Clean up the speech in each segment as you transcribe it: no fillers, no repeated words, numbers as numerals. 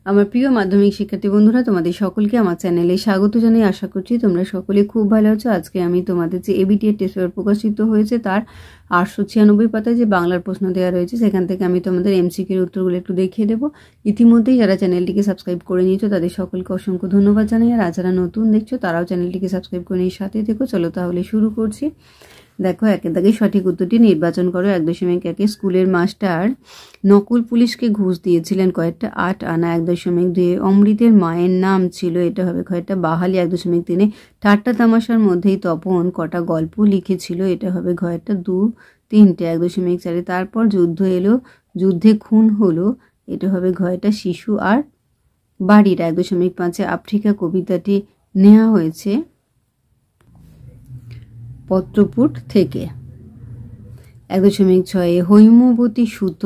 আমার প্রিয় মাধ্যমিক শিক্ষার্থী বন্ধুরা, তোমাদের সকলকে আমার চ্যানেলে স্বাগত জানাই। আশা করছি তোমরা সকলে খুব ভালো আছো। আজকে আমি তোমাদের যে এবিটিএ টেস্ট পেপার প্রকাশিত হয়েছে তার 896 পাতায় যে বাংলার প্রশ্ন দেওয়া রয়েছে সেখান থেকে আমি তোমাদের এমসিকিউর উত্তরগুলো একটু দেখিয়ে দেবো। ইতিমধ্যেই যারা চ্যানেলটিকে সাবস্ক্রাইব করে নিয়েছো তাদের সকলকে অসংখ্য ধন্যবাদ জানাই। আর যারা নতুন দেখছো তারাও চ্যানেলটিকে সাবস্ক্রাইব করে নিয়ে সাথে থেকো। চলো তাহলে শুরু করছি। দেখো, একের দাগে সঠিক উত্তরটি নির্বাচন করো। 1.1 স্কুলের মাস্টার নকুল পুলিশকে ঘুষ দিয়েছিলেন কয়েকটা 8 আনা। 1.2 অমৃতের মায়ের নাম ছিল, এটা হবে কয়েকটা বাহালি। 1.3 ঠাট্টা তামাশার মধ্যেই তপন কটা গল্প লিখেছিল, এটা হবে কয়েকটা 2-3টে। 1.4 তারপর যুদ্ধ এলো, যুদ্ধে খুন হলো, এটা হবে ঘয়টা শিশু আর বাড়ির। 1.5 আফ্রিকা কবিতাটি নেওয়া হয়েছে পত্রপুট থেকে। 1.6 হৈমবতী সুত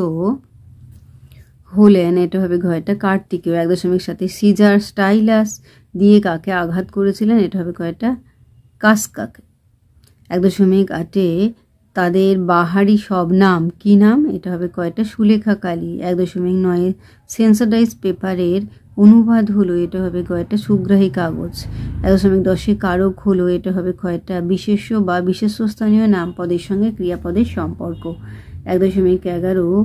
হলেন, এটা হবে ঘয়টা কার্তিকেয়। 1.7 সিজার স্টাইলাস দিয়ে কাকে আঘাত করেছিলেন, এটা হবে কয়টা কাসকাকে। 1.8 তাদের বাহারি সব নাম কি নাম, এটা হবে কয়টা সুলেখা কালী। 1.9 সেন্সারাইজ পেপারের অনুবাদ হলো, এটা হবে কয়টা সুগ্রাহী কাগজ। 1.10 কারক হলো, এটা হবে কয়টা বিশেষ্য বা বিশেষ্যস্থানীয় নাম পদের সঙ্গে ক্রিয়াপদের সম্পর্ক। 1.11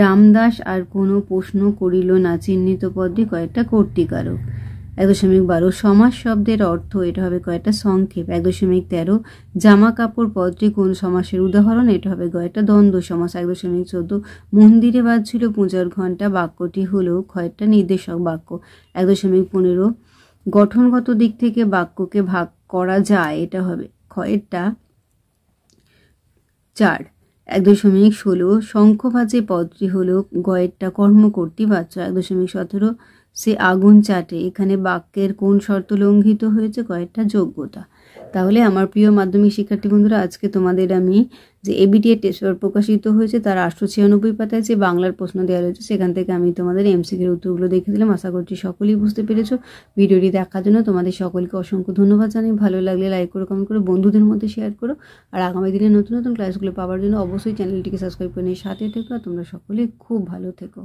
রামদাস আর কোনো প্রশ্ন করিল না, চিহ্নিত পদটি কয়েকটা কর্তৃকারক। 1.12 সমাস শব্দের অর্থ, এটা হবে কয়েকটা সংক্ষেপ। 1.13 জামা কাপড় পদটি কোন সমাসের উদাহরণ, এটা হবে কয়েকটা দ্বন্দ্ব সমাস। 1.14 মন্দিরে বাজছিল পূজার ঘণ্টা, বাক্যটি হলো কয়েকটা নির্দেশক বাক্য। 1.15 গঠনগত দিক থেকে বাক্যকে ভাগ করা যায়, এটা হবে কয়েকটা 4। 1.16 শঙ্খবাজে পদটি হলো গয়েরটা কর্মকর্তী বাচ্চা। 1.17 সে আগুন চাটে, এখানে বাক্যের কোন শর্ত লঙ্ঘিত হয়েছে, কয়েকটা যোগ্যতা। তাহলে আমার প্রিয় মাধ্যমিক শিক্ষার্থী বন্ধুরা, আজকে তোমাদের আমি যে এবিটিএ টেস্ট পেপার প্রকাশিত হয়েছে তার 896 পাতায় যে বাংলার প্রশ্ন দেওয়া রয়েছে সেখান থেকে আমি তোমাদের এমসিকিউর উত্তরগুলো দেখে দিলাম। আশা করছি সকলেই বুঝতে পেরেছো। ভিডিওটি দেখার জন্য তোমাদের সকলকে অসংখ্য ধন্যবাদ জানাই। ভালো লাগলে লাইক করো, কমেন্ট করো, বন্ধুদের মধ্যে শেয়ার করো। আর আগামী দিনে নতুন নতুন ক্লাসগুলো পাওয়ার জন্য অবশ্যই চ্যানেলটিকে সাবস্ক্রাইব করে নিয়ে সাথে থেকো। আর তোমরা সকলে খুব ভালো থেকো।